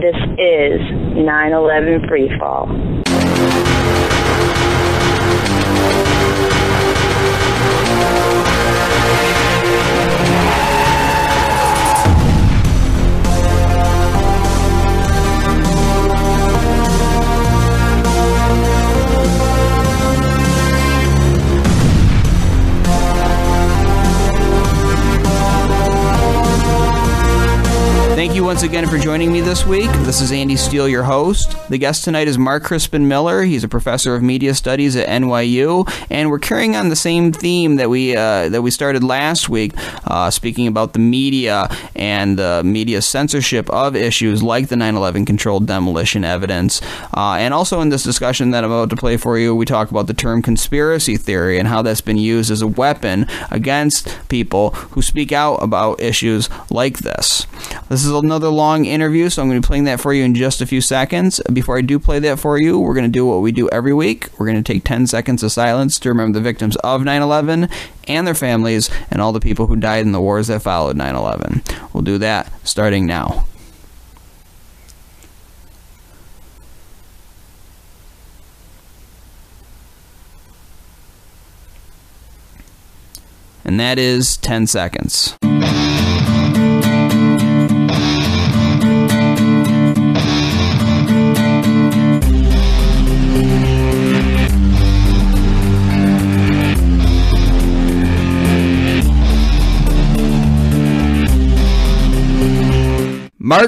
This is 9/11 Freefall. Thank you once again for joining me this week. This is Andy Steele, your host. The guest tonight is Crispin Miller. He's a professor of media studies at NYU, and we're carrying on the same theme that we started last week, speaking about the media and the media censorship of issues like the 9/11 controlled demolition evidence. And also in this discussion that I'm about to play for you, we talk about the term conspiracy theory and how that's been used as a weapon against people who speak out about issues like this. This is another long interview, so I'm going to be playing that for you in just a few seconds. Before I do play that for you, we're going to do what we do every week. We're going to take 10 seconds of silence to remember the victims of 9/11 and their families and all the people who died in the wars that followed 9/11. We'll do that starting now. And that is 10 seconds.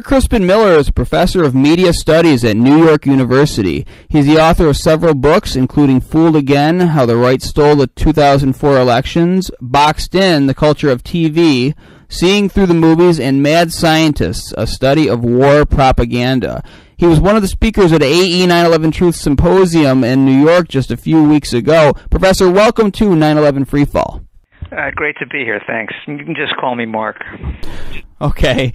Crispin Miller is a professor of media studies at New York University. He's the author of several books, including Fooled Again, How the Right Stole the 2004 Elections, Boxed In, The Culture of TV, Seeing Through the Movies, and Mad Scientists, a study of war propaganda. He was one of the speakers at AE 9/11 Truth Symposium in New York just a few weeks ago. Professor, welcome to 9/11 Freefall. Great to be here, thanks. You can just call me Mark. Okay.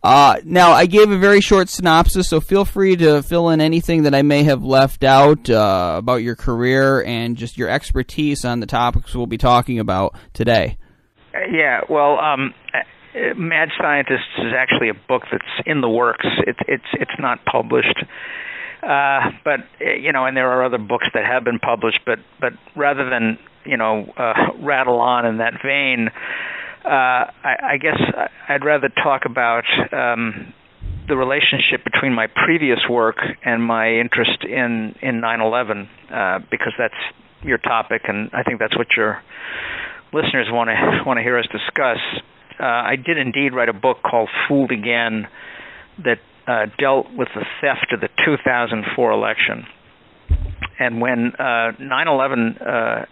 Now, I gave a very short synopsis, so feel free to fill in anything that I may have left out about your career and just your expertise on the topics we'll be talking about today. Yeah, well, Mad Scientists is actually a book that's in the works. It's not published. But, and there are other books that have been published, but rather than, rattle on in that vein, I guess I'd rather talk about the relationship between my previous work and my interest in 9/11, because that's your topic, and I think that's what your listeners want to hear us discuss. I did indeed write a book called Fooled Again that dealt with the theft of the 2004 election. And when 9/11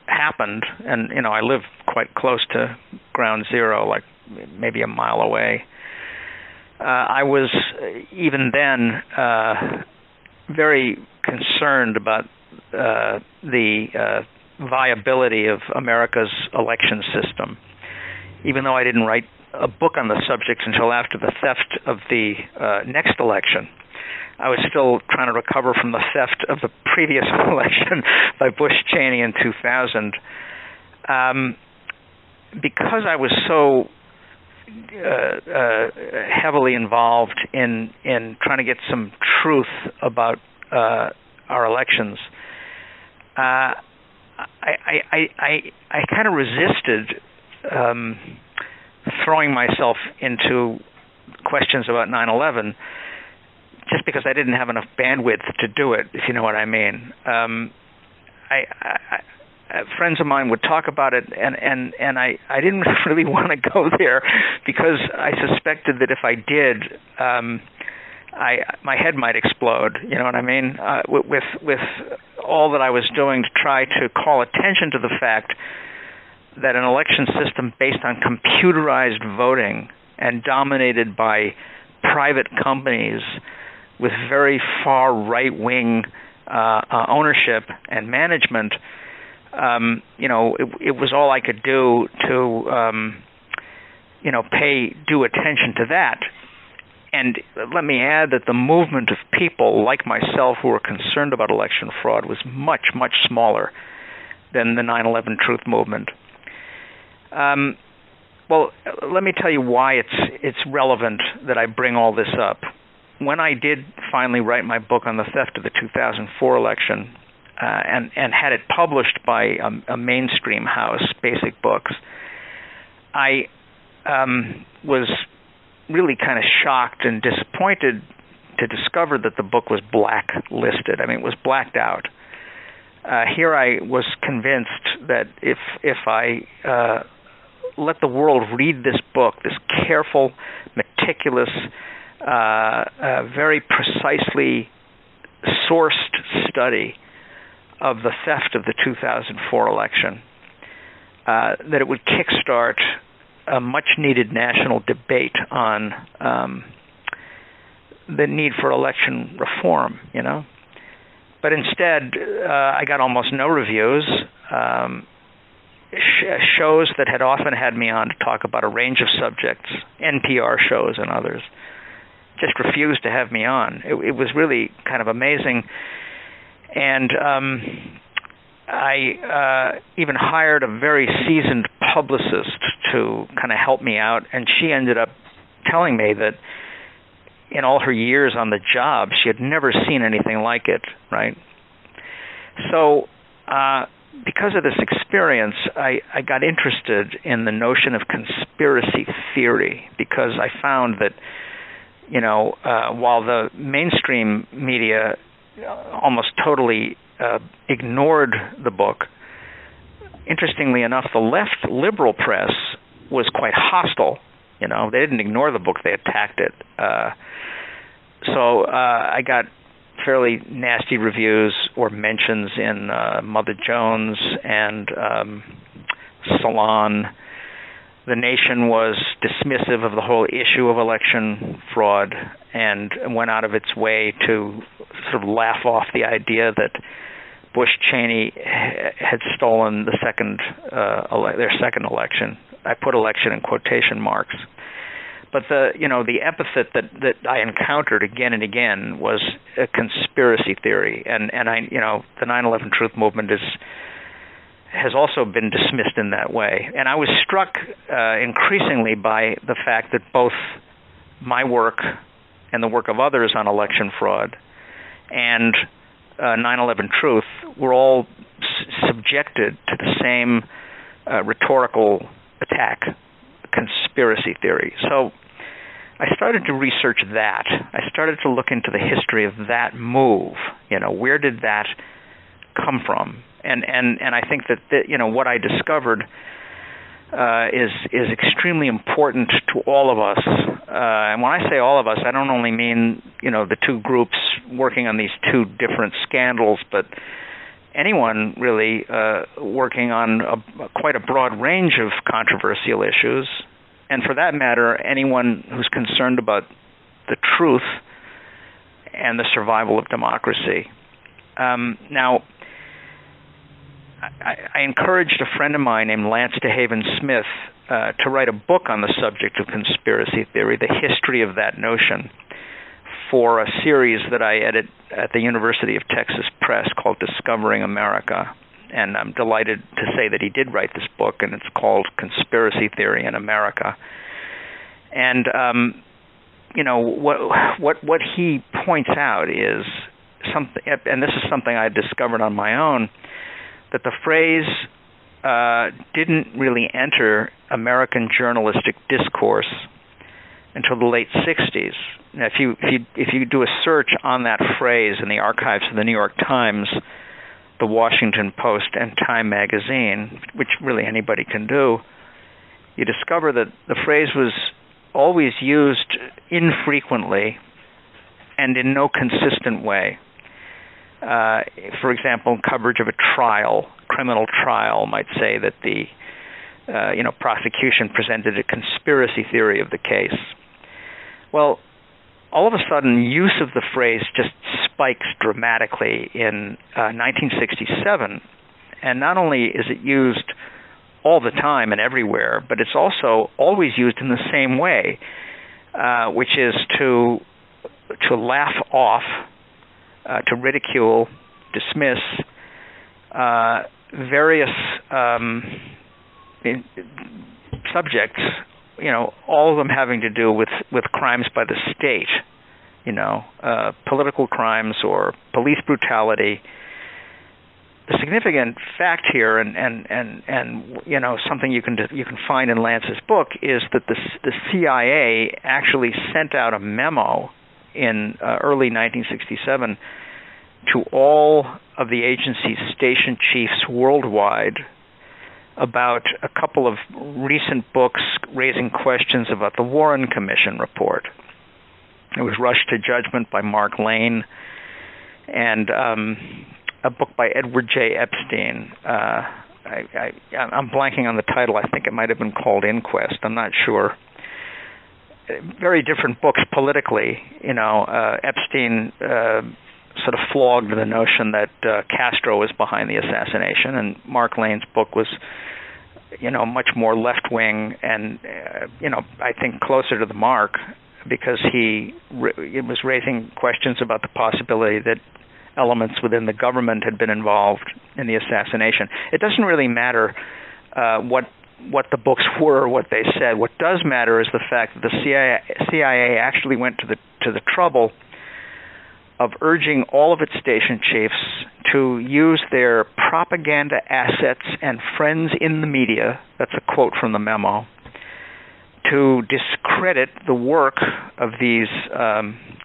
happened, and I live quite close to Ground Zero, like maybe a mile away, I was even then very concerned about the viability of America's election system. Even though I didn't write a book on the subject until after the theft of the next election, I was still trying to recover from the theft of the previous election by Bush Cheney in 2000. Because I was so heavily involved in trying to get some truth about our elections, I kind of resisted throwing myself into questions about 9/11 just because I didn't have enough bandwidth to do it, if you know what I mean. Friends of mine would talk about it, and I didn't really want to go there because I suspected that if I did, my head might explode. You know what I mean? With all that I was doing to try to call attention to the fact that an election system based on computerized voting and dominated by private companies with very far right-wing ownership and management, it was all I could do to, pay due attention to that. And let me add that the movement of people like myself who were concerned about election fraud was much, much smaller than the 9/11 Truth movement. Well, let me tell you why it's relevant that I bring all this up. when I did finally write my book on the theft of the 2004 election, and had it published by a mainstream house, Basic Books, I was really kind of shocked and disappointed to discover that the book was blacklisted. I mean, it was blacked out. Here I was convinced that if I let the world read this book, this careful, meticulous, very precisely sourced study of the theft of the 2004 election, that it would kickstart a much-needed national debate on the need for election reform, you know. But instead, I got almost no reviews. Shows that had often had me on to talk about a range of subjects, NPR shows and others, just refused to have me on. It was really kind of amazing. And I even hired a very seasoned publicist to kind of help me out, and she ended up telling me that in all her years on the job, she had never seen anything like it, right? So because of this experience, I got interested in the notion of conspiracy theory, because I found that, you know, while the mainstream media almost totally ignored the book, interestingly enough, the left liberal press was quite hostile. You know, they didn't ignore the book, they attacked it. So I got fairly nasty reviews or mentions in Mother Jones and Salon. The Nation was dismissive of the whole issue of election fraud and went out of its way to sort of laugh off the idea that Bush Cheney had stolen the their second election. I put election in quotation marks. But the epithet that I encountered again and again was a conspiracy theory, and the 9/11 Truth Movement has also been dismissed in that way. And I was struck increasingly by the fact that both my work and the work of others on election fraud and 9/11 Truth were all subjected to the same rhetorical attack, conspiracy theory. So I started to research that. I started to look into the history of that move. You know, where did that come from? And I think that what I discovered is extremely important to all of us. And when I say all of us, I don't only mean the two groups working on these two different scandals, but anyone really working on quite a broad range of controversial issues, and for that matter, anyone who's concerned about the truth and the survival of democracy. Now, I encouraged a friend of mine named Lance DeHaven Smith to write a book on the subject of conspiracy theory, the history of that notion, for a series that I edit at the University of Texas Press called Discovering America. And I'm delighted to say that he did write this book, and it's called Conspiracy Theory in America. And, what he points out is something, and this is something I discovered on my own, that the phrase didn't really enter American journalistic discourse until the late 60s. Now, if you do a search on that phrase in the archives of the New York Times, the Washington Post, and Time magazine, which really anybody can do, you discover that the phrase was always used infrequently and in no consistent way. For example, coverage of a trial, criminal trial, might say that the prosecution presented a conspiracy theory of the case. Well, all of a sudden, use of the phrase just spikes dramatically in 1967, and not only is it used all the time and everywhere, but it's also always used in the same way, which is to laugh off, to ridicule, dismiss various subjects, all of them having to do with crimes by the state, political crimes or police brutality. The significant fact here, and something you can find in Lance's book, is that the CIA actually sent out a memo in early 1967 to all of the agency's station chiefs worldwide about a couple of recent books raising questions about the Warren Commission report. It was rushed to judgment by Mark Lane, and a book by Edward J. Epstein. I'm blanking on the title. I think it might have been called Inquest. I'm not sure. Very different books politically. Epstein sort of flogged the notion that Castro was behind the assassination, and Mark Lane's book was, much more left-wing and, I think closer to the mark, because it was raising questions about the possibility that elements within the government had been involved in the assassination. It doesn't really matter what the books were or what they said. What does matter is the fact that the CIA actually went to the trouble of urging all of its station chiefs to use their propaganda assets and friends in the media, that's a quote from the memo, to discredit the work of these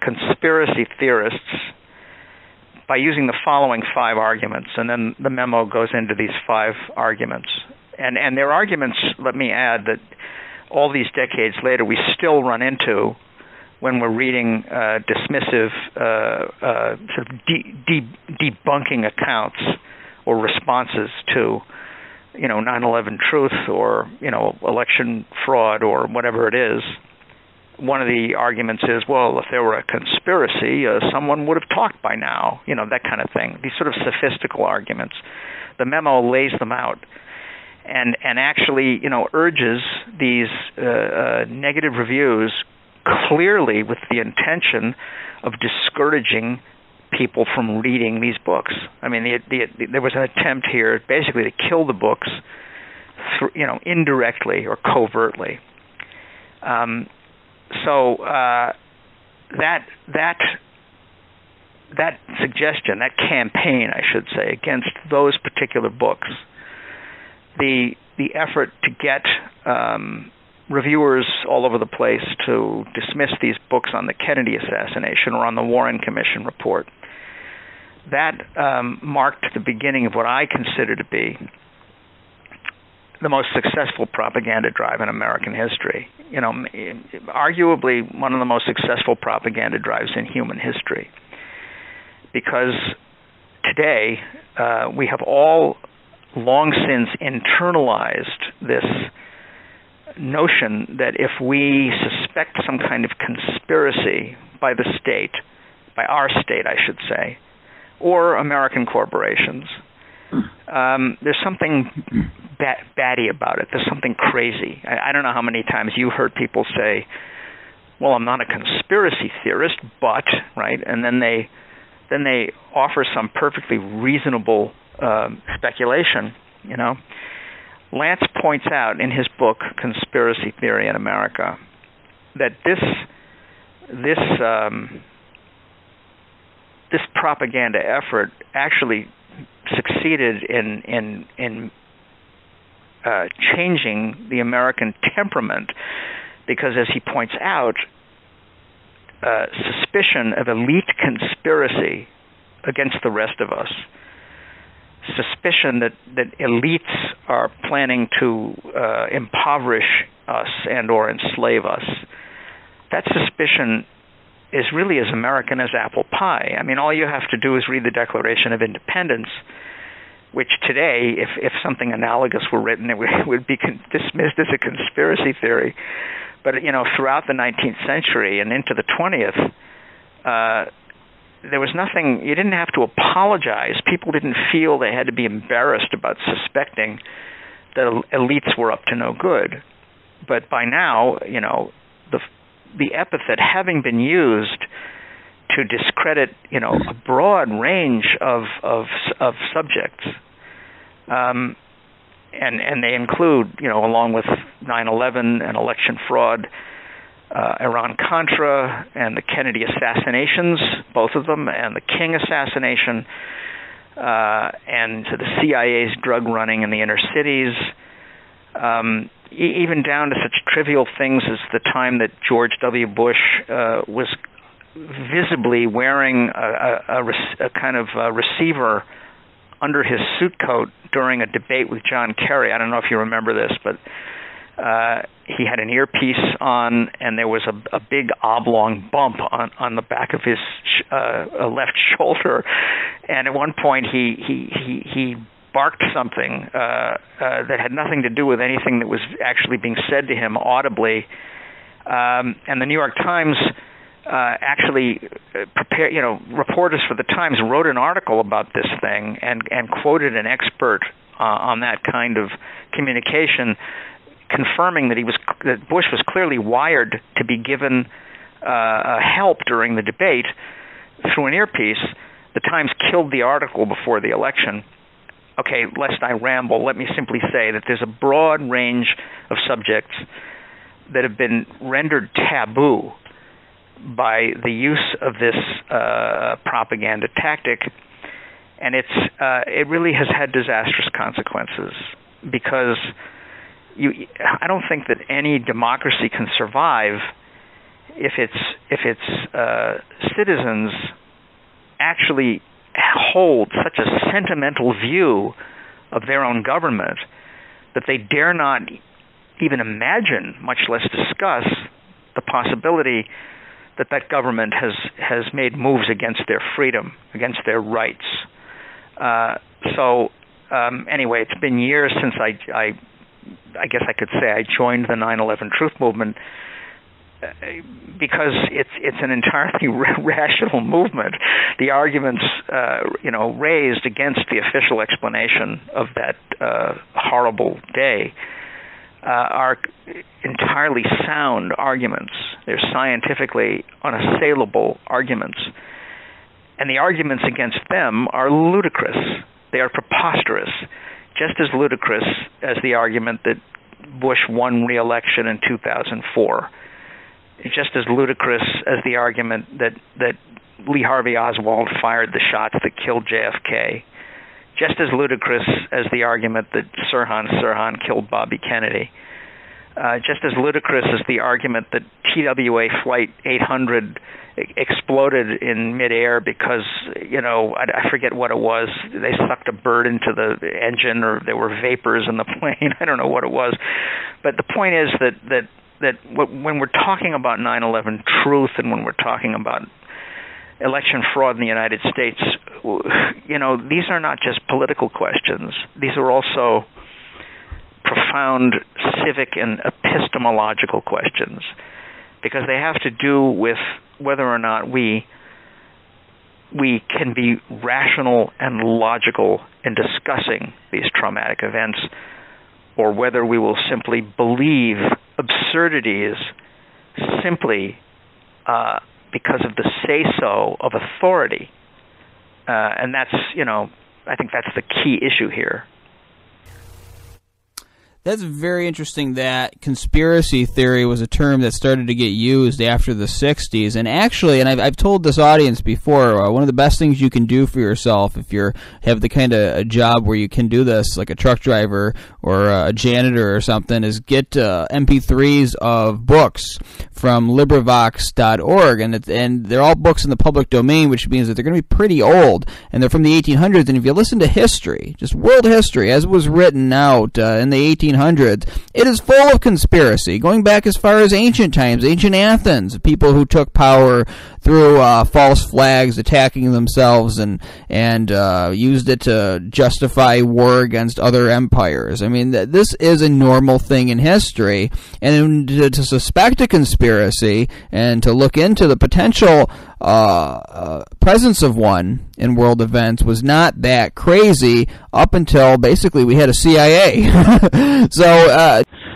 conspiracy theorists by using the following 5 arguments. And then the memo goes into these 5 arguments. And their arguments, let me add, that all these decades later we still run into when we're reading dismissive sort of debunking accounts or responses to 9/11 truth or election fraud or whatever it is. One of the arguments is, well, if there were a conspiracy, someone would have talked by now, that kind of thing. These sort of sophistical arguments. The memo lays them out and actually, urges these negative reviews clearly with the intention of discouraging people from reading these books. I mean, there was an attempt here basically to kill the books, indirectly or covertly. So that suggestion, that campaign, I should say, against those particular books, the effort to get reviewers all over the place to dismiss these books on the Kennedy assassination or on the Warren Commission report, that marked the beginning of what I consider to be the most successful propaganda drive in American history. Arguably one of the most successful propaganda drives in human history. Because today we have all long since internalized this notion that if we suspect some kind of conspiracy by the state, by our state, I should say, or American corporations, there's something batty about it. There's something crazy. I don't know how many times you've heard people say, well, I'm not a conspiracy theorist, but, right? And then they offer some perfectly reasonable speculation, Lance points out in his book, Conspiracy Theory in America, that this propaganda effort actually succeeded in changing the American temperament, because, as he points out, suspicion of elite conspiracy against the rest of us, suspicion that elites are planning to impoverish us and or enslave us, that suspicion is really as American as apple pie. I mean, all you have to do is read the Declaration of Independence, which today, if something analogous were written, it would be dismissed as a conspiracy theory. But, throughout the 19th century and into the 20th, there was nothing, you didn't have to apologize. People didn't feel they had to be embarrassed about suspecting that elites were up to no good. But by now, the epithet having been used to discredit, a broad range of subjects, and they include, along with 9/11 and election fraud, Iran-Contra and the Kennedy assassinations, both of them, and the King assassination, and to the CIA's drug running in the inner cities, even down to such trivial things as the time that George W. Bush was visibly wearing a kind of receiver under his suit coat during a debate with John Kerry. I don't know if you remember this, but he had an earpiece on, and there was a big oblong bump on the back of his left shoulder. And at one point, he barked something that had nothing to do with anything that was actually being said to him audibly. And the New York Times actually reporters for the Times wrote an article about this thing and quoted an expert on that kind of communication, confirming that Bush was clearly wired to be given help during the debate through an earpiece. The Times killed the article before the election. Okay, lest I ramble, let me simply say that there's a broad range of subjects that have been rendered taboo by the use of this propaganda tactic, and it really has had disastrous consequences, because I don't think that any democracy can survive if its citizens actually hold such a sentimental view of their own government that they dare not even imagine, much less discuss, the possibility that that government has made moves against their freedom, against their rights. Anyway, it's been years since I guess I could say I joined the 9/11 Truth Movement, because it's an entirely rational movement. The arguments raised against the official explanation of that horrible day are entirely sound arguments. They're scientifically unassailable arguments. And the arguments against them are ludicrous. They are preposterous, just as ludicrous as the argument that Bush won re-election in 2004. Just as ludicrous as the argument that Lee Harvey Oswald fired the shots that killed JFK. Just as ludicrous as the argument that Sirhan killed Bobby Kennedy. Just as ludicrous as the argument that TWA Flight 800 exploded in midair because, I forget what it was. They sucked a bird into the engine, or there were vapors in the plane. I don't know what it was. But the point is that when we're talking about 9/11 truth, and when we're talking about election fraud in the United States, these are not just political questions. These are also profound civic and epistemological questions, because they have to do with whether or not we can be rational and logical in discussing these traumatic events, or whether we will simply believe absurdities simply because of the say-so of authority. And that's, I think that's the key issue here. That's very interesting that conspiracy theory was a term that started to get used after the 60s. And actually, and I've told this audience before, one of the best things you can do for yourself if you have the kind of a job where you can do this, like a truck driver or a janitor or something, is get MP3s of books from LibriVox.org. And they're all books in the public domain, which means that they're going to be pretty old. And they're from the 1800s. And if you listen to history, just world history, as it was written out in the 1800s, it is full of conspiracy, going back as far as ancient times, ancient Athens, people who took power through false flags, attacking themselves, and used it to justify war against other empires. I mean, this is a normal thing in history, and to suspect a conspiracy and to look into the potential presence of one in world events was not that crazy up until basically we had a CIA.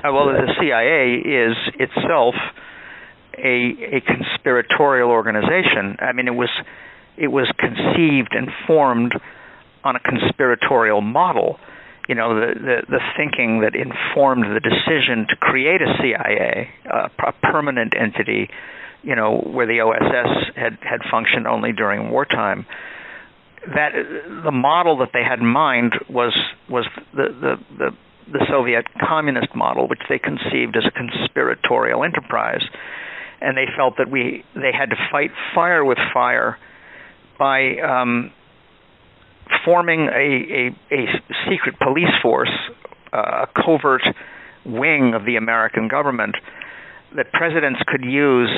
Well, the CIA is itself a conspiratorial organization. I mean, it was conceived and formed on a conspiratorial model. the thinking that informed the decision to create a CIA, a permanent entity, where the OSS had functioned only during wartime. That the model that they had in mind was the Soviet communist model, which they conceived as a conspiratorial enterprise, and they felt that they had to fight fire with fire by forming a secret police force, a covert wing of the American government that presidents could use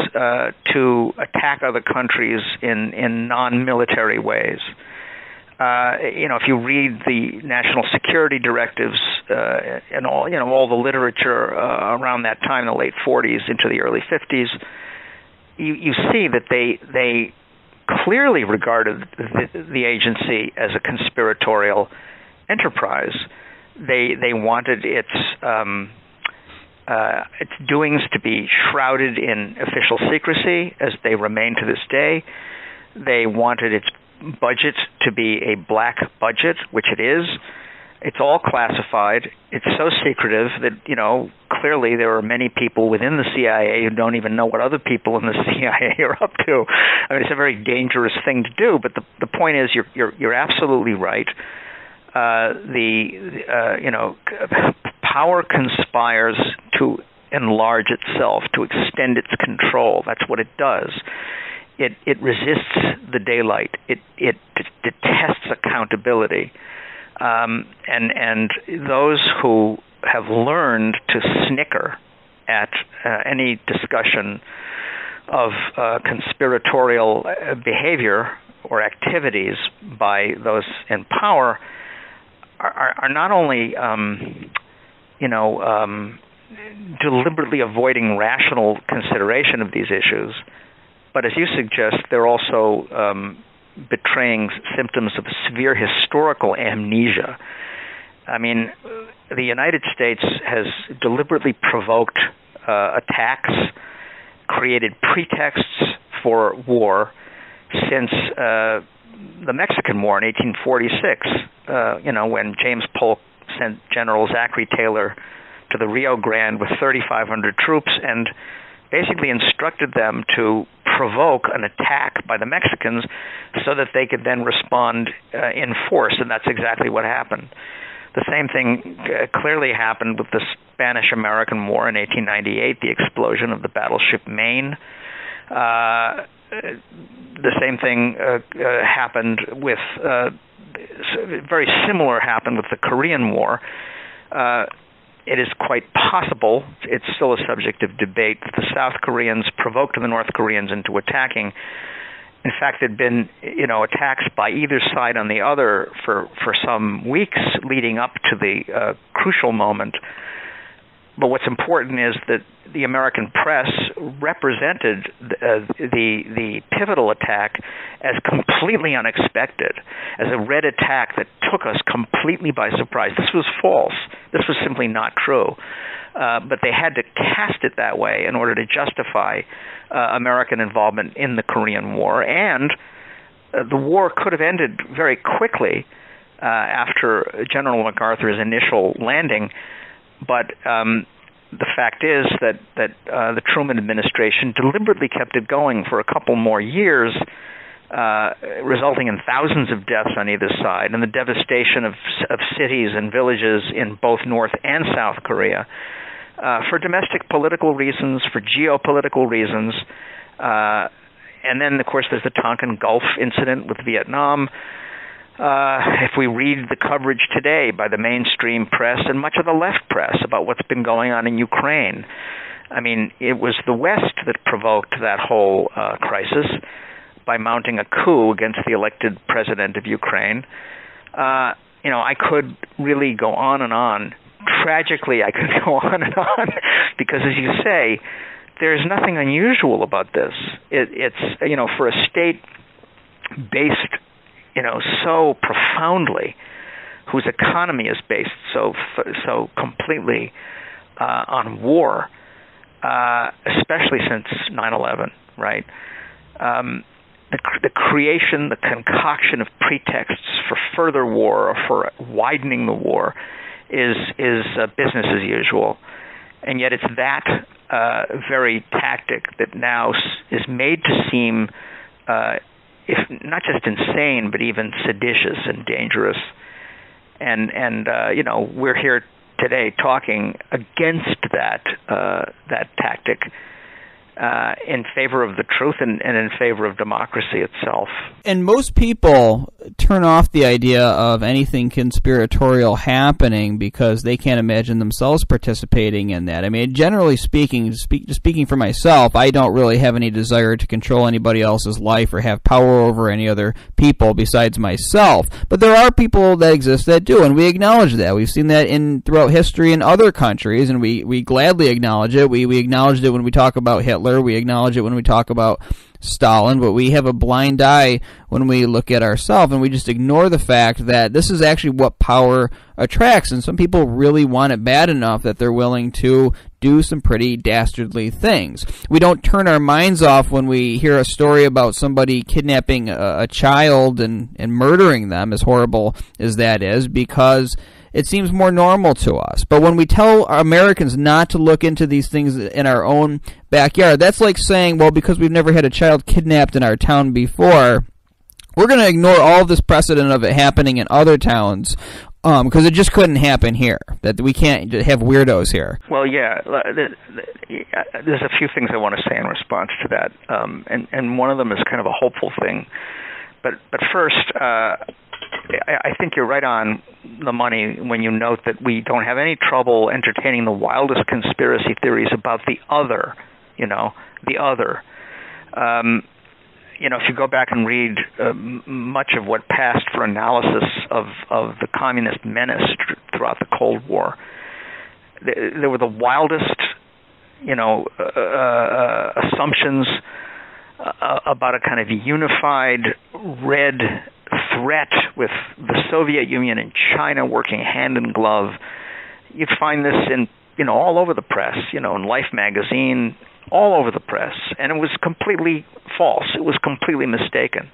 to attack other countries in non-military ways. If you read the national security directives and all the literature around that time, the late 40s into the early 50s, you see that they clearly regarded the agency as a conspiratorial enterprise. They wanted its doings to be shrouded in official secrecy, as they remain to this day. They wanted its budget to be a black budget, which it is. It's all classified. It's so secretive that, clearly there are many people within the CIA who don't even know what other people in the CIA are up to. I mean, it's a very dangerous thing to do, but the point is you're absolutely right. Power conspires to enlarge itself, to extend its control. That's what it does. It resists the daylight. It detests accountability. And those who have learned to snicker at any discussion of conspiratorial behavior or activities by those in power are not only deliberately avoiding rational consideration of these issues, but as you suggest, they're also betraying symptoms of severe historical amnesia. I mean, the United States has deliberately provoked attacks, created pretexts for war since the Mexican War in 1846, when James Polk sent General Zachary Taylor to the Rio Grande with 3,500 troops and basically instructed them to provoke an attack by the Mexicans so that they could then respond in force, and that's exactly what happened. The same thing clearly happened with the Spanish-American War in 1898, the explosion of the battleship Maine. The same thing happened with, very similar happened with the Korean War. It is quite possible, it's still a subject of debate, that the South Koreans provoked the North Koreans into attacking. In fact, there had been, attacks by either side on the other for some weeks leading up to the crucial moment. But what's important is that the American press represented the pivotal attack as completely unexpected, as a red attack that took us completely by surprise. This was false. This was simply not true. But they had to cast it that way in order to justify American involvement in the Korean War. And the war could have ended very quickly after General MacArthur's initial landing. But the fact is that the Truman administration deliberately kept it going for a couple more years, resulting in thousands of deaths on either side and the devastation of cities and villages in both North and South Korea for domestic political reasons, for geopolitical reasons. And then, of course, there's the Tonkin Gulf incident with Vietnam. If we read the coverage today by the mainstream press and much of the left press about what's been going on in Ukraine, I mean, it was the West that provoked that whole crisis by mounting a coup against the elected president of Ukraine. I could really go on and on. Tragically, I could go on and on because, as you say, there's nothing unusual about this. It's for a state based so profoundly, whose economy is based so completely on war, especially since 9/11, right? the creation, the concoction of pretexts for further war or for widening the war is business as usual. And yet it's that very tactic that now is made to seem, if not just insane, but even seditious and dangerous. And we're here today talking against that tactic, in favor of the truth and in favor of democracy itself. And most people turn off the idea of anything conspiratorial happening because they can't imagine themselves participating in that. I mean, generally speaking, speaking for myself, I don't really have any desire to control anybody else's life or have power over any other people besides myself. But there are people that exist that do, and we acknowledge that. We've seen that throughout history in other countries, and we gladly acknowledge it. We acknowledged it when we talk about Hitler. We acknowledge it when we talk about Stalin, but we have a blind eye when we look at ourselves, and we just ignore the fact that this is actually what power attracts, and some people really want it bad enough that they're willing to do some pretty dastardly things. We don't turn our minds off when we hear a story about somebody kidnapping a child and murdering them, as horrible as that is, because it seems more normal to us. But when we tell Americans not to look into these things in our own backyard, that's like saying, well, because we've never had a child kidnapped in our town before, we're going to ignore all of this precedent of it happening in other towns because it just couldn't happen here, that we can't have weirdos here. Well, yeah, there's a few things I want to say in response to that, and one of them is kind of a hopeful thing. But first, I think you're right on the money when you note that we don't have any trouble entertaining the wildest conspiracy theories about the other, the other. If you go back and read much of what passed for analysis of the communist menace throughout the Cold War, there were the wildest, assumptions about a kind of unified red threat with the Soviet Union and China working hand in glove. You'd find this in all over the press, in Life magazine, all over the press, and it was completely false. It was completely mistaken.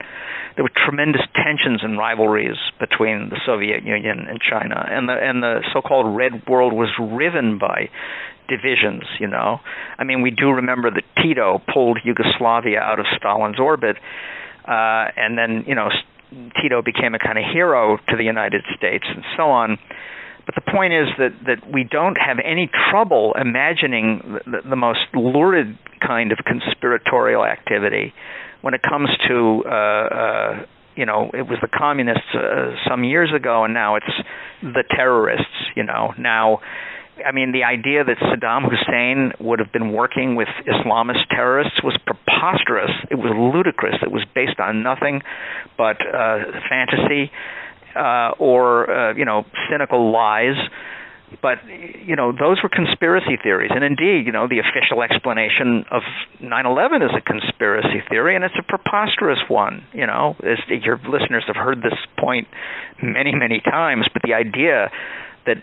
There were tremendous tensions and rivalries between the Soviet Union and China, and the so-called Red World was riven by divisions. I mean, we do remember that Tito pulled Yugoslavia out of Stalin's orbit, and then Tito became a kind of hero to the United States and so on. But the point is that we don't have any trouble imagining the most lurid kind of conspiratorial activity when it comes to, it was the communists some years ago, and now it's the terrorists, Now, I mean, the idea that Saddam Hussein would have been working with Islamist terrorists was preposterous. It was ludicrous. It was based on nothing but fantasy or cynical lies. But, those were conspiracy theories. And indeed, the official explanation of 9/11 is a conspiracy theory, and it's a preposterous one. Your listeners have heard this point many, many times, but the idea that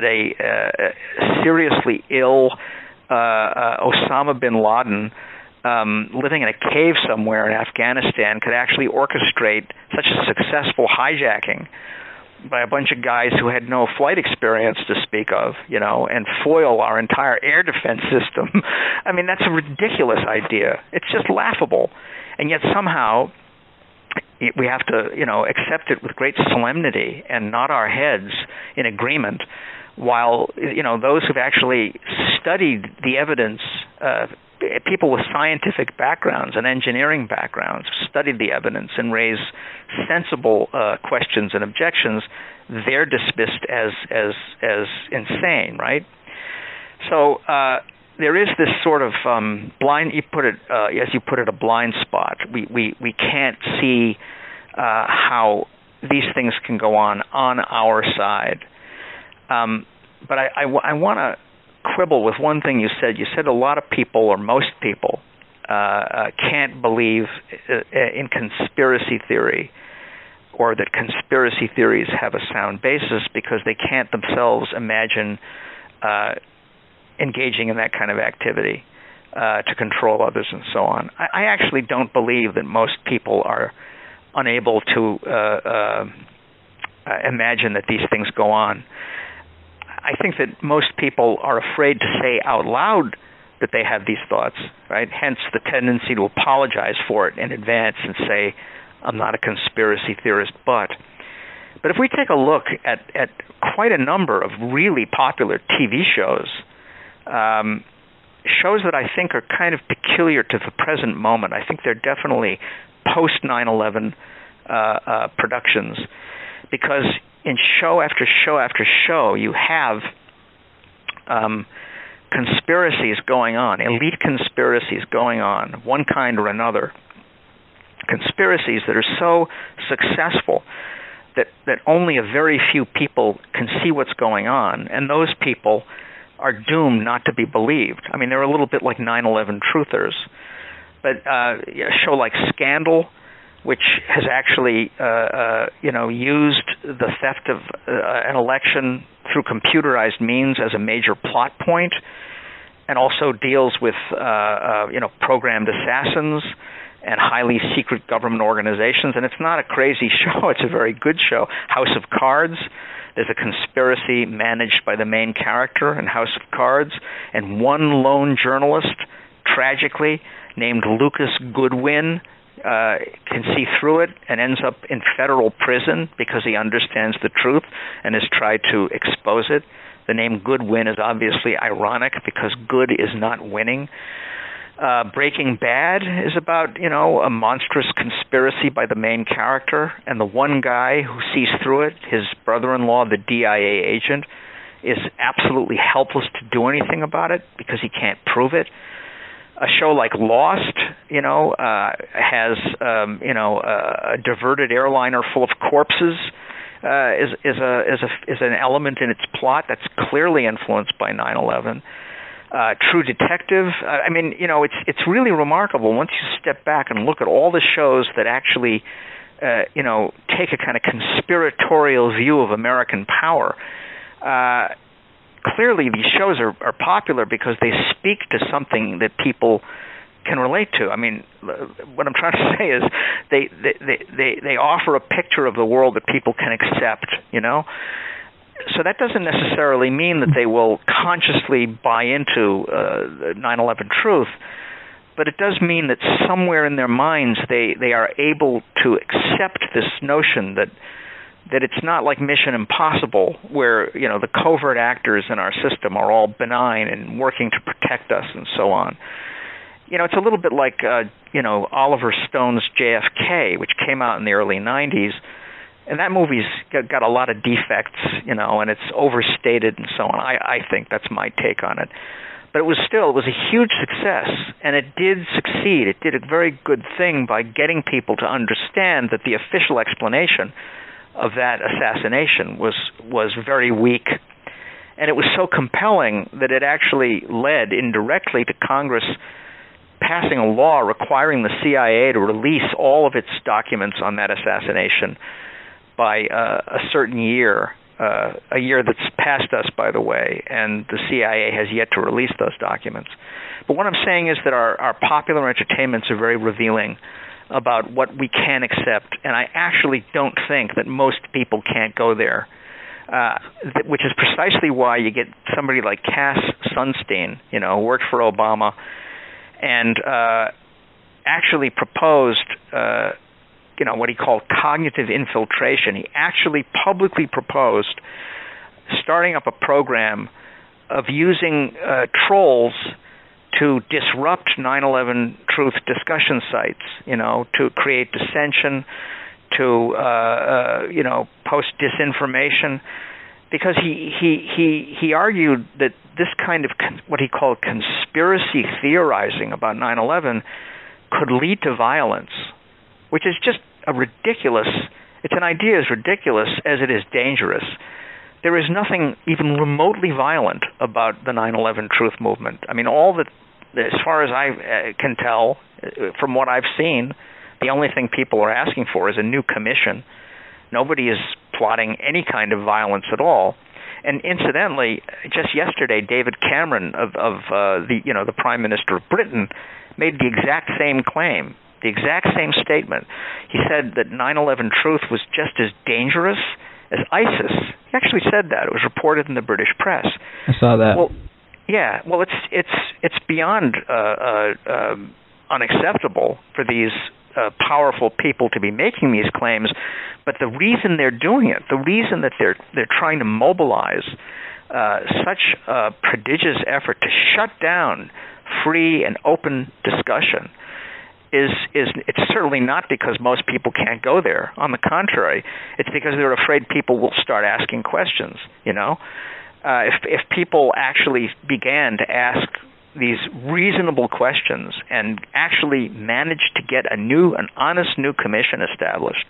a seriously ill Osama bin Laden living in a cave somewhere in Afghanistan could actually orchestrate such a successful hijacking by a bunch of guys who had no flight experience to speak of, and foil our entire air defense system. I mean, that's a ridiculous idea. It's just laughable. And yet somehow we have to, accept it with great solemnity and nod our heads in agreement, while, those who've actually studied the evidence, people with scientific backgrounds and engineering backgrounds, studied the evidence and raised sensible questions and objections, they're dismissed as insane, right? So there is this sort of blind, you put it, as you put it, a blind spot. We can't see how these things can go on our side. But I want to quibble with one thing you said. You said a lot of people, or most people, can't believe in conspiracy theory, or that conspiracy theories have a sound basis because they can't themselves imagine engaging in that kind of activity. to control others and so on. I actually don't believe that most people are unable to imagine that these things go on. I think that most people are afraid to say out loud that they have these thoughts, right? Hence the tendency to apologize for it in advance and say, I'm not a conspiracy theorist, but if we take a look at quite a number of really popular TV shows, shows that I think are kind of peculiar to the present moment. I think they're definitely post 9/11 productions, because in show after show after show, you have conspiracies going on, elite conspiracies going on, one kind or another. Conspiracies that are so successful that only a very few people can see what's going on, and those people are doomed not to be believed. I mean, they're a little bit like 9/11 truthers. But a show like Scandal, which has actually used the theft of an election through computerized means as a major plot point, and also deals with programmed assassins and highly secret government organizations. And it's not a crazy show. It's a very good show. House of Cards. There's a conspiracy managed by the main character in House of Cards, and one lone journalist, tragically, named Lucas Goodwin, can see through it and ends up in federal prison because he understands the truth and has tried to expose it. The name Goodwin is obviously ironic because good is not winning. Breaking Bad is about, a monstrous conspiracy by the main character, and the one guy who sees through it, his brother-in-law, the DIA agent, is absolutely helpless to do anything about it because he can't prove it. A show like Lost, has, a diverted airliner full of corpses, is an element in its plot that's clearly influenced by 9/11. True Detective. It's really remarkable once you step back and look at all the shows that actually, take a kind of conspiratorial view of American power. Clearly, these shows are popular because they speak to something that people can relate to. I mean, what I'm trying to say is they offer a picture of the world that people can accept. So that doesn't necessarily mean that they will consciously buy into 9/11 truth, but it does mean that somewhere in their minds they are able to accept this notion that it's not like Mission Impossible, where the covert actors in our system are all benign and working to protect us and so on. It's a little bit like Oliver Stone's JFK, which came out in the early 90s. And that movie's got a lot of defects, and it's overstated and so on. I think that's my take on it. But it was a huge success, and it did succeed. It did a very good thing by getting people to understand that the official explanation of that assassination was very weak. And it was so compelling that it actually led indirectly to Congress passing a law requiring the CIA to release all of its documents on that assassination by a certain year, a year that's passed us, by the way, and the CIA has yet to release those documents. But what I'm saying is that our popular entertainments are very revealing about what we can accept, and I actually don't think that most people can't go there, which is precisely why you get somebody like Cass Sunstein, who worked for Obama, and actually proposed what he called cognitive infiltration. He actually publicly proposed starting up a program of using trolls to disrupt 9/11 truth discussion sites, to create dissension, to post disinformation, because he argued that this kind of what he called conspiracy theorizing about 9/11 could lead to violence, which is just it's an idea as ridiculous as it is dangerous. There is nothing even remotely violent about the 9/11 truth movement. I mean, as far as I can tell, from what I've seen, the only thing people are asking for is a new commission. Nobody is plotting any kind of violence at all. And incidentally, just yesterday, David Cameron of the Prime Minister of Britain made the exact same claim, the exact same statement. He said that 9/11 truth was just as dangerous as ISIS. He actually said that. It was reported in the British press. I saw that. Well, yeah. Well, it's beyond unacceptable for these powerful people to be making these claims, but the reason they're doing it, the reason that they're trying to mobilize such a prodigious effort to shut down free and open discussion is it's certainly not because most people can't go there. On the contrary, it's because they're afraid people will start asking questions. If people actually began to ask these reasonable questions and actually managed to get an honest new commission established,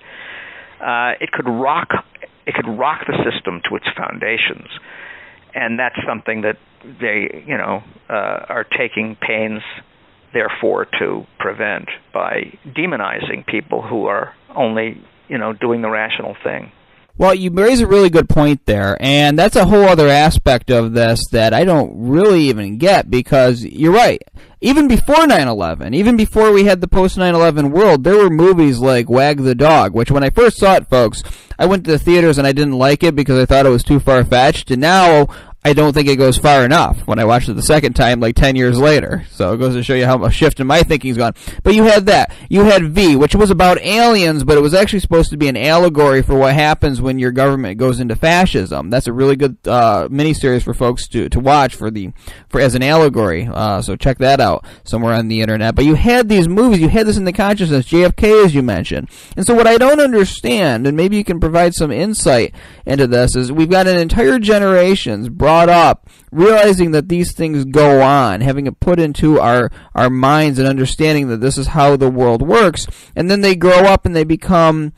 it could rock the system to its foundations, and that's something that they are taking pains, therefore, to prevent by demonizing people who are only doing the rational thing. Well, you raise a really good point there, and that's a whole other aspect of this that I don't really even get, because you're right. Even before 9/11, even before we had the post-9/11 world, there were movies like Wag the Dog, which when I first saw it, folks, I went to the theaters and I didn't like it because I thought it was too far-fetched, and now I don't think it goes far enough when I watched it the second time, like 10 years later. So it goes to show you how a shift in my thinking's gone. But you had that. You had V, which was about aliens, but it was actually supposed to be an allegory for what happens when your government goes into fascism. That's a really good miniseries for folks to watch for as an allegory. So check that out somewhere on the internet. But you had these movies. You had this in the consciousness, JFK, as you mentioned. And so what I don't understand, and maybe you can provide some insight into this, is we've got an entire generation's brought up realizing that these things go on, having it put into our minds and understanding that this is how the world works, and then they grow up and they become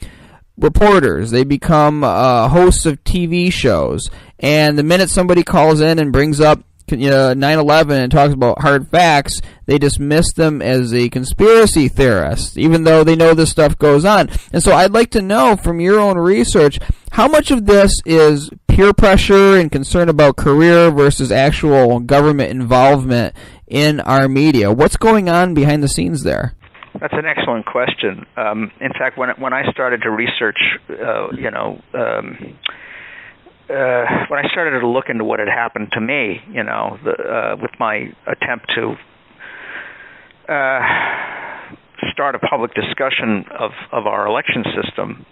reporters, they become hosts of TV shows, and the minute somebody calls in and brings up 9/11 and talks about hard facts, they dismiss them as a conspiracy theorist, even though they know this stuff goes on. And so I'd like to know from your own research, how much of this is peer pressure and concern about career versus actual government involvement in our media? What's going on behind the scenes there? That's an excellent question. In fact, when I started to research, when I started to look into what had happened to me, with my attempt to start a public discussion of our election system,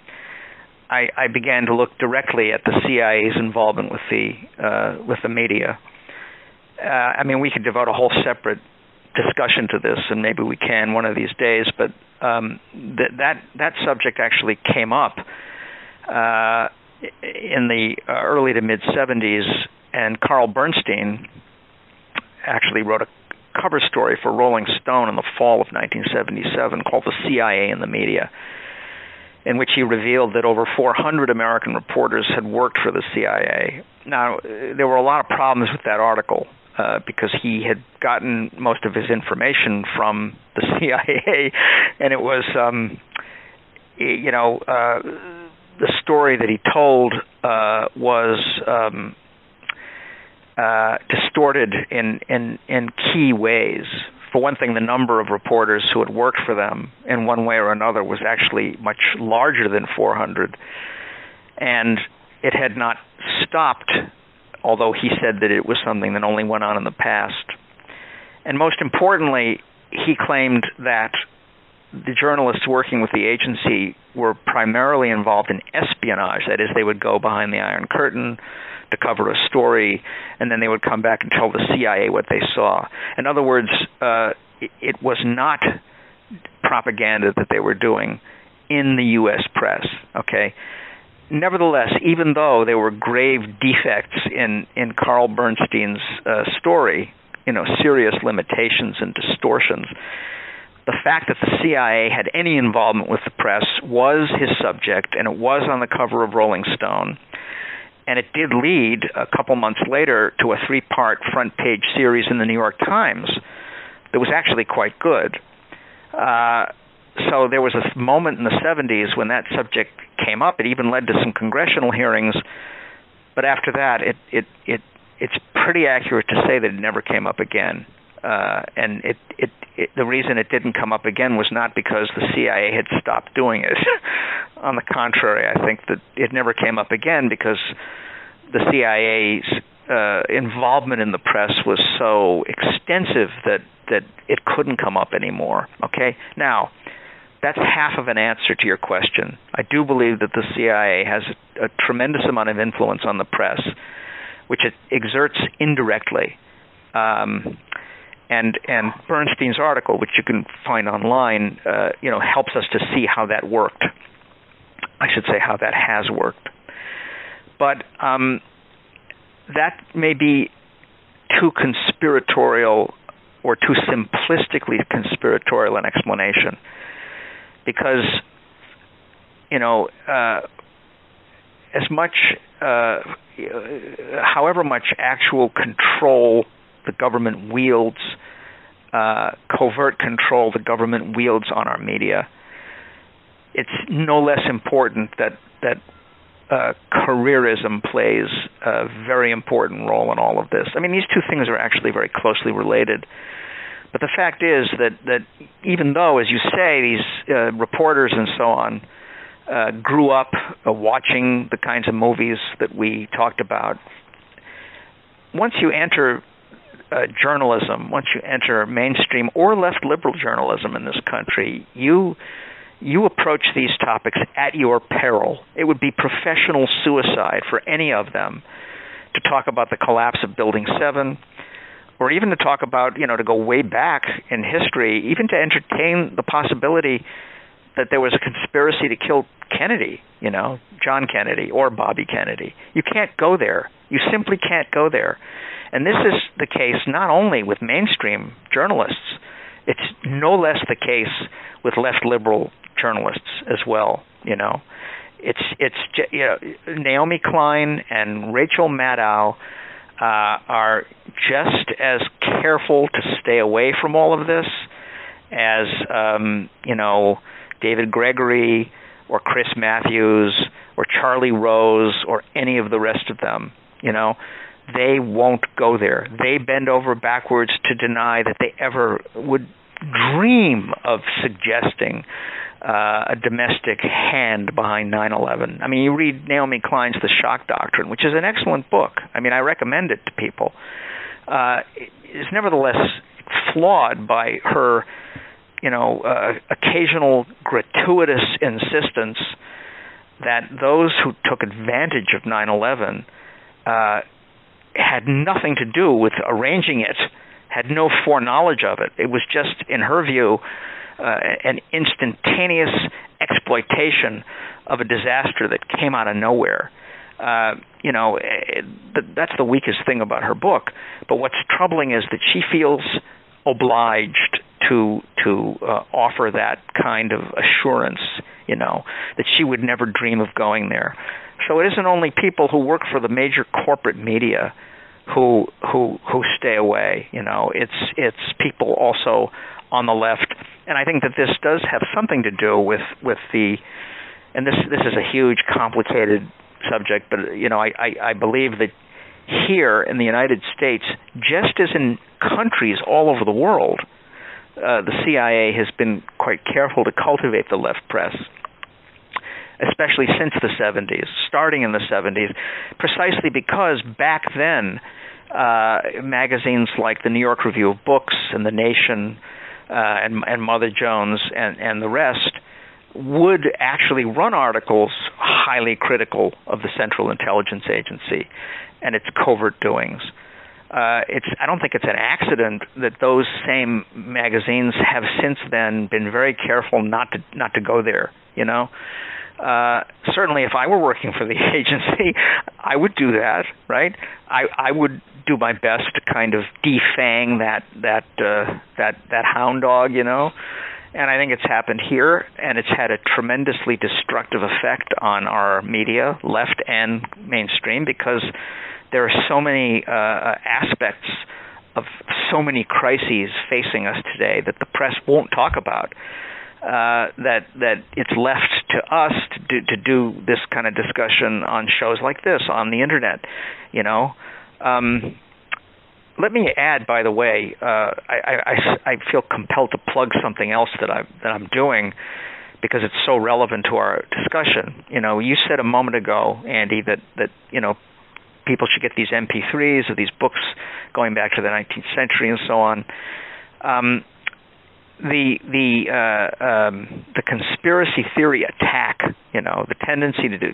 I began to look directly at the CIA's involvement with the media. I mean, we could devote a whole separate discussion to this, and maybe we can one of these days. But that subject actually came up in the early to mid 70s, and Carl Bernstein actually wrote a cover story for Rolling Stone in the fall of 1977 called "The CIA and the Media," in which he revealed that over 400 American reporters had worked for the CIA. Now, there were a lot of problems with that article because he had gotten most of his information from the CIA, and it was, the story that he told was distorted in key ways. For one thing, the number of reporters who had worked for them in one way or another was actually much larger than 400, and it had not stopped, although he said that it was something that only went on in the past. And most importantly, he claimed that the journalists working with the agency were primarily involved in espionage. That is, they would go behind the Iron Curtain to cover a story, and then they would come back and tell the CIA what they saw. In other words, it was not propaganda that they were doing in the U.S. press, okay? Nevertheless, even though there were grave defects in Carl Bernstein's story, serious limitations and distortions, the fact that the CIA had any involvement with the press was his subject, and it was on the cover of Rolling Stone. And it did lead, a couple months later, to a 3-part front-page series in the New York Times that was actually quite good. So there was a moment in the 70s when that subject came up. It even led to some congressional hearings. But after that, it's pretty accurate to say that it never came up again. And the reason it didn't come up again was not because the CIA had stopped doing it. On the contrary, I think that it never came up again because the CIA's involvement in the press was so extensive that it couldn't come up anymore. Okay? Now, that's half of an answer to your question. I do believe that the CIA has a tremendous amount of influence on the press, which it exerts indirectly. And Bernstein's article, which you can find online, helps us to see how that worked. I should say how that has worked. But that may be too conspiratorial or too simplistically conspiratorial an explanation, because as much, however much actual control the government wields, covert control the government wields on our media, it's no less important that careerism plays a very important role in all of this. I mean, these two things are actually very closely related. But the fact is that even though, as you say, these reporters and so on grew up watching the kinds of movies that we talked about, once you enter journalism, once you enter mainstream or left liberal journalism in this country, you approach these topics at your peril. It would be professional suicide for any of them to talk about the collapse of Building 7, or even to talk about, to go way back in history, even to entertain the possibility that there was a conspiracy to kill Kennedy, John Kennedy or Bobby Kennedy. You can't go there. You simply can't go there. And this is the case not only with mainstream journalists, it's no less the case with left liberal journalists as well. Naomi Klein and Rachel Maddow are just as careful to stay away from all of this as David Gregory or Chris Matthews or Charlie Rose or any of the rest of them. They won't go there. They bend over backwards to deny that they ever would dream of suggesting a domestic hand behind 9/11. I mean, you read Naomi Klein's The Shock Doctrine, which is an excellent book. I mean, I recommend it to people. It's nevertheless flawed by her, occasional gratuitous insistence that those who took advantage of 9/11 had nothing to do with arranging it, had no foreknowledge of it. It was just, in her view, an instantaneous exploitation of a disaster that came out of nowhere. That's the weakest thing about her book. But what's troubling is that she feels obliged to offer that kind of assurance, that she would never dream of going there. So it isn't only people who work for the major corporate media who stay away. It's people also on the left, and I think that this does have something to do with the. And this is a huge, complicated subject, but I believe that here in the United States, just as in countries all over the world, the CIA has been quite careful to cultivate the left press, especially since the 70s, starting in the 70s, precisely because back then magazines like the New York Review of Books and The Nation and Mother Jones and the rest would actually run articles highly critical of the Central Intelligence Agency and its covert doings. I don't think it's an accident that those same magazines have since then been very careful not to go there. Certainly, if I were working for the agency, I would do that, right? I would do my best to kind of defang that hound dog, And I think it's happened here, and it's had a tremendously destructive effect on our media, left and mainstream, because there are so many aspects of so many crises facing us today that the press won't talk about. that it's left to us to do this kind of discussion on shows like this on the internet. Let me add, by the way, I feel compelled to plug something else that I'm doing because it's so relevant to our discussion. You said a moment ago, Andy, that people should get these MP3s of these books going back to the 19th century and so on. The conspiracy theory attack, the tendency to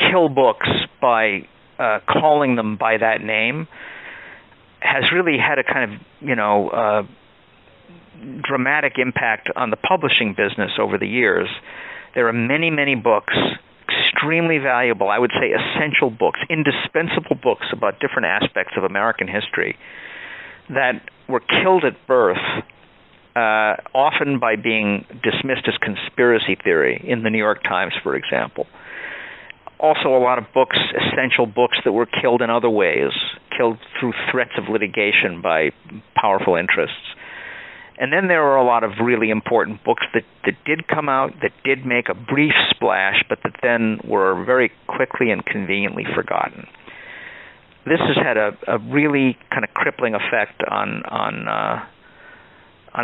kill books by calling them by that name, has really had a kind of dramatic impact on the publishing business over the years. There are many books, extremely valuable, I would say essential books, indispensable books about different aspects of American history that were killed at birth, often by being dismissed as conspiracy theory in the New York Times, for example. Also, a lot of books, essential books that were killed in other ways, killed through threats of litigation by powerful interests. And then there are a lot of really important books that did come out, that did make a brief splash, but that then were very quickly and conveniently forgotten. This has had a really kind of crippling effect on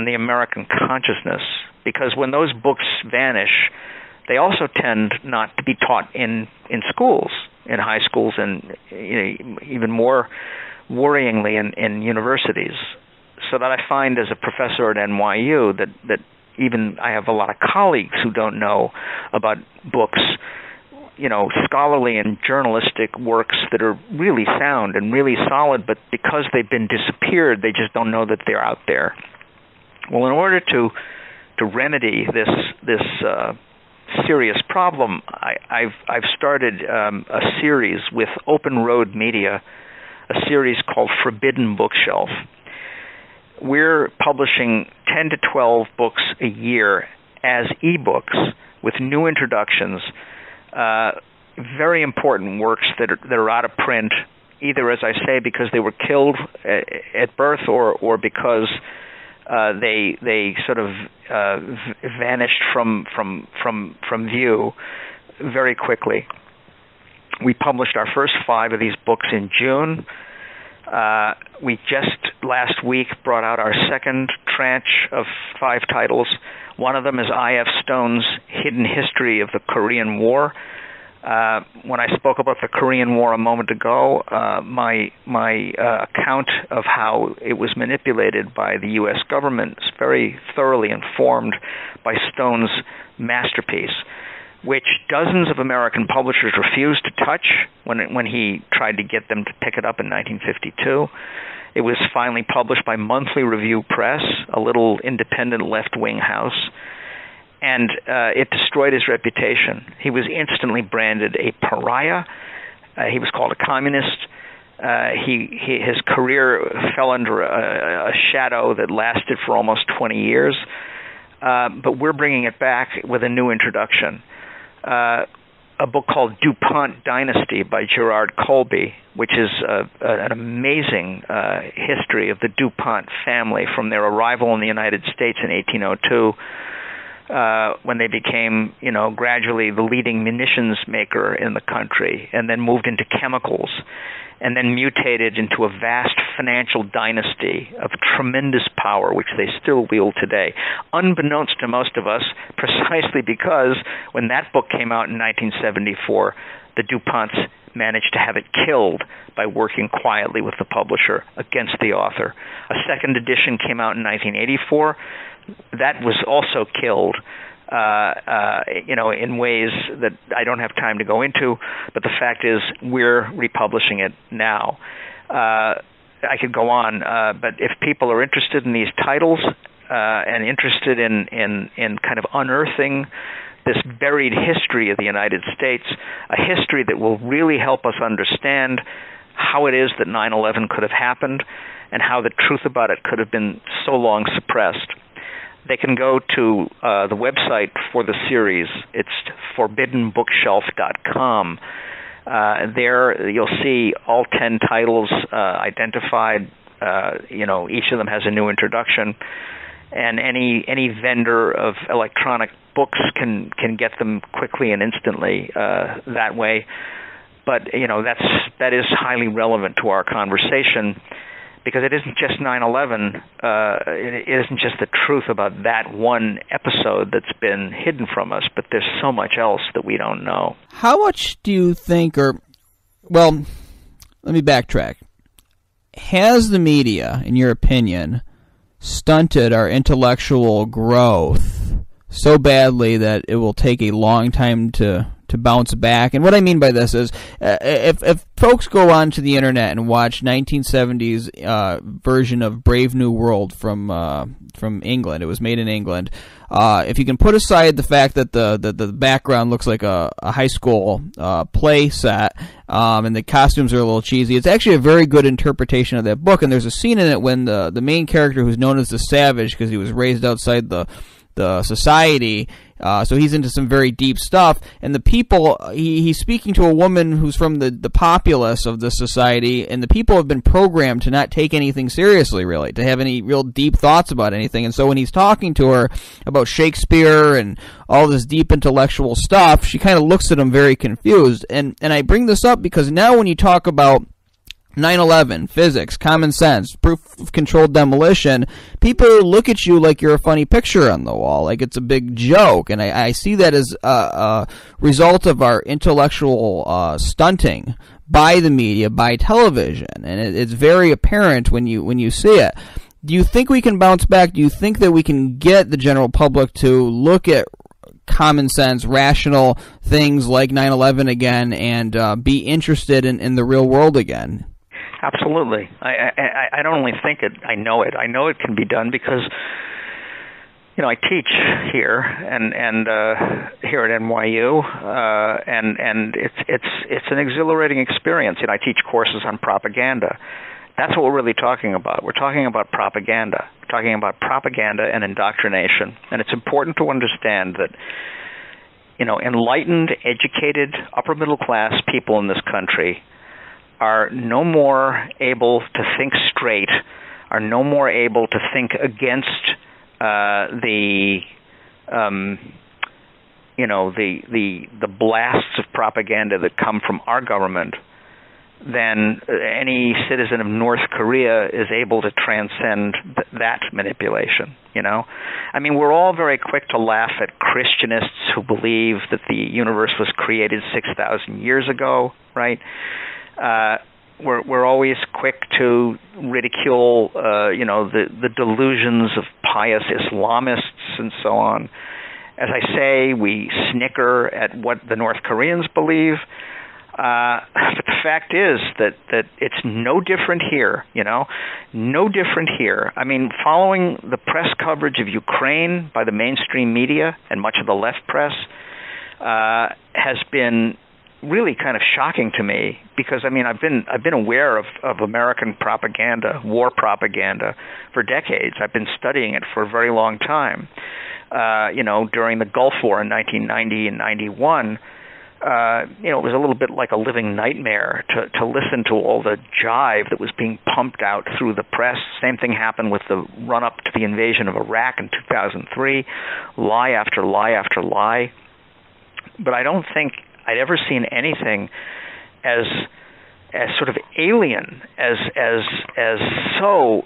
the American consciousness, because when those books vanish, they also tend not to be taught in schools, in high schools, and even more worryingly in universities. So that I find as a professor at NYU that even I have a lot of colleagues who don't know about books, scholarly and journalistic works that are really sound and really solid, but because they've been disappeared, they just don't know that they're out there. Well, in order to remedy this serious problem, I've started a series with Open Road Media, a series called Forbidden Bookshelf. We're publishing 10 to 12 books a year as ebooks with new introductions, very important works that are out of print, either, as I say, because they were killed at birth or because they sort of vanished from view very quickly. We published our first 5 of these books in June. We just last week brought out our second tranche of 5 titles. One of them is I.F. Stone's Hidden History of the Korean War. When I spoke about the Korean War a moment ago, my account of how it was manipulated by the U.S. government is very thoroughly informed by Stone's masterpiece, which dozens of American publishers refused to touch when he tried to get them to pick it up in 1952. It was finally published by Monthly Review Press, a little independent left-wing house, and it destroyed his reputation. He was instantly branded a pariah. He was called a communist. His career fell under a shadow that lasted for almost 20 years. But we're bringing it back with a new introduction. A book called DuPont Dynasty by Gerard Colby, which is an amazing history of the DuPont family from their arrival in the United States in 1802, when they became, gradually the leading munitions maker in the country, and then moved into chemicals, and then mutated into a vast financial dynasty of tremendous power, which they still wield today, unbeknownst to most of us, precisely because when that book came out in 1974, the DuPonts managed to have it killed by working quietly with the publisher against the author. A second edition came out in 1984. That was also killed, in ways that I don't have time to go into, but the fact is we're republishing it now. I could go on, but if people are interested in these titles and interested in kind of unearthing this buried history of the United States, a history that will really help us understand how it is that 9/11 could have happened and how the truth about it could have been so long suppressed, they can go to the website for the series. It's forbiddenbookshelf.com. There you'll see all 10 titles identified. Each of them has a new introduction. and any vendor of electronic books can get them quickly and instantly that way. But that is highly relevant to our conversation, because it isn't just 9/11. It isn't just the truth about that one episode that's been hidden from us, but there's so much else that we don't know. How much do you think, let me backtrack. Has the media, in your opinion, stunted our intellectual growth so badly that it will take a long time to bounce back? And what I mean by this is, if folks go onto the internet and watch 1970s version of Brave New World from England, it was made in England. If you can put aside the fact that the background looks like a high school play set, and the costumes are a little cheesy, it's actually a very good interpretation of that book. And there's a scene in it when the main character, who's known as the Savage because he was raised outside the society, so he's into some very deep stuff, and the people, he's speaking to a woman who's from the populace of the society, and the people have been programmed to not take anything seriously, really, to have any real deep thoughts about anything. And so when he's talking to her about Shakespeare and all this deep intellectual stuff, she kind of looks at him very confused. And I bring this up because now when you talk about 9/11, physics, common sense, proof of controlled demolition, people look at you like you're a funny picture on the wall, like it's a big joke. And I see that as a result of our intellectual stunting by the media, by television. And it's very apparent when you see it. Do you think we can bounce back? Do you think that we can get the general public to look at common sense, rational things like 9/11 again and be interested in the real world again? Absolutely. I don't only think it, I know it. I know it can be done because, I teach here and here at NYU, and it's an exhilarating experience. I teach courses on propaganda. That's what we're really talking about. We're talking about propaganda. We're talking about propaganda and indoctrination. And it's important to understand that, enlightened, educated, upper middle class people in this country are no more able to think straight, are no more able to think against the blasts of propaganda that come from our government than any citizen of North Korea is able to transcend that manipulation. I mean, we're all very quick to laugh at Christianists who believe that the universe was created 6,000 years ago, right? We're always quick to ridicule, the delusions of pious Islamists and so on. As I say, we snicker at what the North Koreans believe. But the fact is that it's no different here, no different here. I mean, following the press coverage of Ukraine by the mainstream media and much of the left press has been really kind of shocking to me, because I've been aware of American propaganda, war propaganda, for decades. I've been studying it for a very long time. During the Gulf War in 1990 and 91, it was a little bit like a living nightmare to listen to all the jive that was being pumped out through the press. Same thing happened with the run-up to the invasion of Iraq in 2003, lie after lie after lie. But I don't think I'd ever seen anything as sort of alien, as so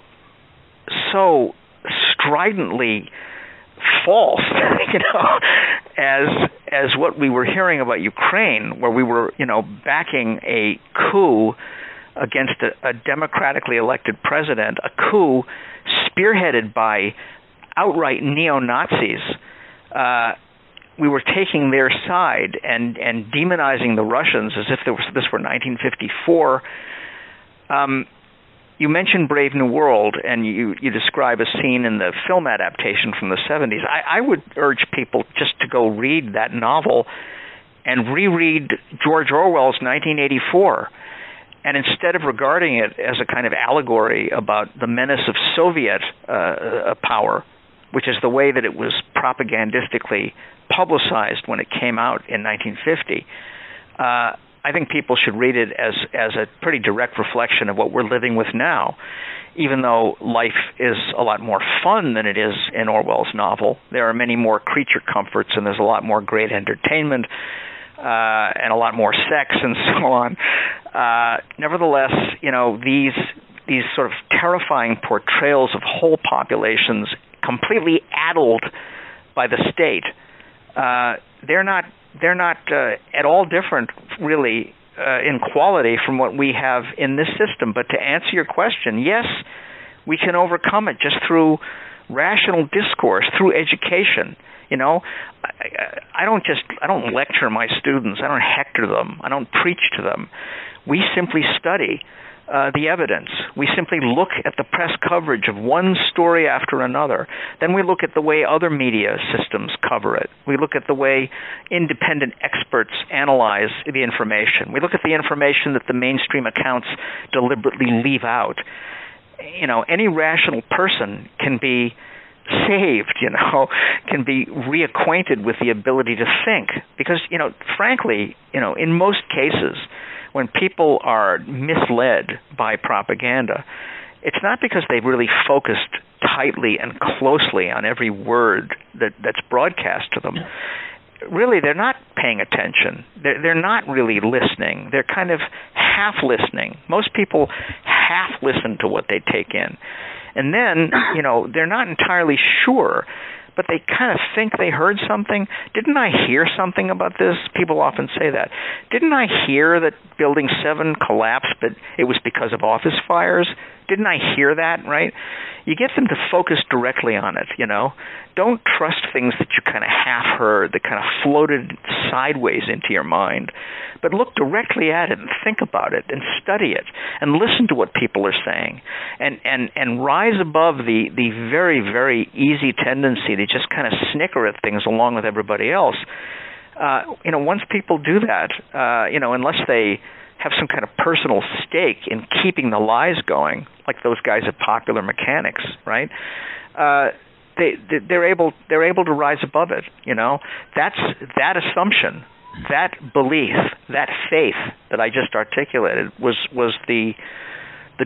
stridently false, as what we were hearing about Ukraine, where we were, backing a coup against a democratically elected president, a coup spearheaded by outright neo-Nazis. We were taking their side and demonizing the Russians as if this were 1954. You mentioned Brave New World, and you describe a scene in the film adaptation from the 70s. I would urge people just to go read that novel and reread George Orwell's 1984. And instead of regarding it as a kind of allegory about the menace of Soviet power, which is the way that it was propagandistically publicized when it came out in 1950, I think people should read it as a pretty direct reflection of what we're living with now. Even though life is a lot more fun than it is in Orwell's novel, there are many more creature comforts, and there's a lot more great entertainment, and a lot more sex and so on. Nevertheless, these sort of terrifying portrayals of whole populations completely addled by the state, they're not at all different, really, in quality from what we have in this system. But to answer your question, yes, we can overcome it just through rational discourse, through education. I don't lecture my students. I don't hector them. I don't preach to them. We simply study the evidence. We simply look at the press coverage of one story after another. Then we look at the way other media systems cover it. We look at the way independent experts analyze the information. We look at the information that the mainstream accounts deliberately leave out. Any rational person can be saved, can be reacquainted with the ability to think. Because, frankly, in most cases, when people are misled by propaganda, it's not because they've really focused tightly and closely on every word that's broadcast to them. Really, they're not paying attention. They're not really listening. They're kind of half listening. Most people half listen to what they take in. And then, they're not entirely sure, but they kind of think they heard something. Didn't I hear something about this? People often say that. Didn't I hear that Building 7 collapsed, but it was because of office fires? Didn't I hear that, right? You get them to focus directly on it, Don't trust things that you kind of half heard, that kind of floated sideways into your mind. But look directly at it and think about it and study it and listen to what people are saying and rise above the very, very easy tendency to just kind of snicker at things along with everybody else. Once people do that, unless they have some kind of personal stake in keeping the lies going, like those guys at Popular Mechanics, right? They're able to rise above it. That's that assumption, that belief, that faith that I just articulated was the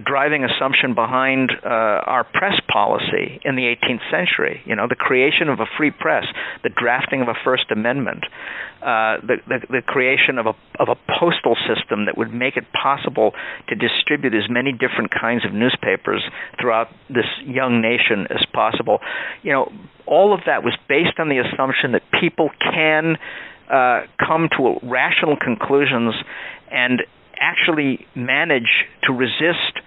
driving assumption behind our press policy in the 18th century. The creation of a free press, the drafting of a First Amendment, the creation of a postal system that would make it possible to distribute as many different kinds of newspapers throughout this young nation as possible. All of that was based on the assumption that people can come to rational conclusions and actually manage to resist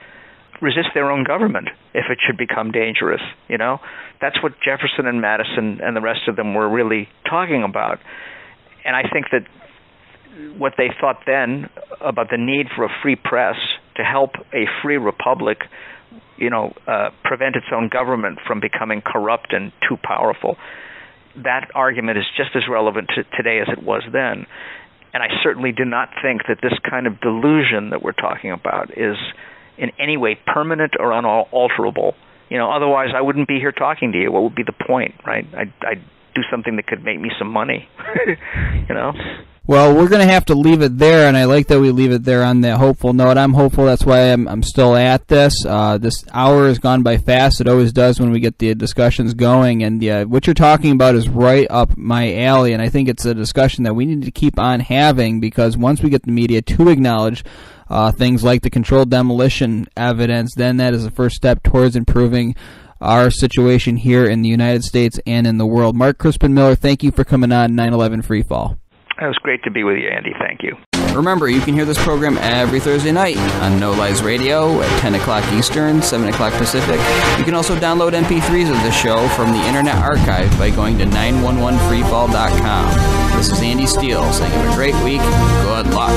their own government if it should become dangerous. That's what Jefferson and Madison and the rest of them were really talking about. And I think that what they thought then about the need for a free press to help a free republic, prevent its own government from becoming corrupt and too powerful, that argument is just as relevant today as it was then. And I certainly do not think that this kind of delusion that we're talking about is in any way permanent or unalterable. Otherwise I wouldn't be here talking to you. What would be the point, right? I'd do something that could make me some money, Well, we're going to have to leave it there, and I like that we leave it there on that hopeful note. I'm hopeful. That's why I'm still at this. This hour has gone by fast. It always does when we get the discussions going, and what you're talking about is right up my alley, and I think it's a discussion that we need to keep on having, because once we get the media to acknowledge things like the controlled demolition evidence, then that is the first step towards improving our situation here in the United States and in the world. Mark Crispin Miller, thank you for coming on 9/11 Freefall. It was great to be with you, Andy. Thank you. Remember, you can hear this program every Thursday night on No Lies Radio at 10 o'clock Eastern, 7 o'clock Pacific. You can also download MP3s of the show from the Internet Archive by going to 911freefall.com. This is Andy Steele saying have a great week. Good luck.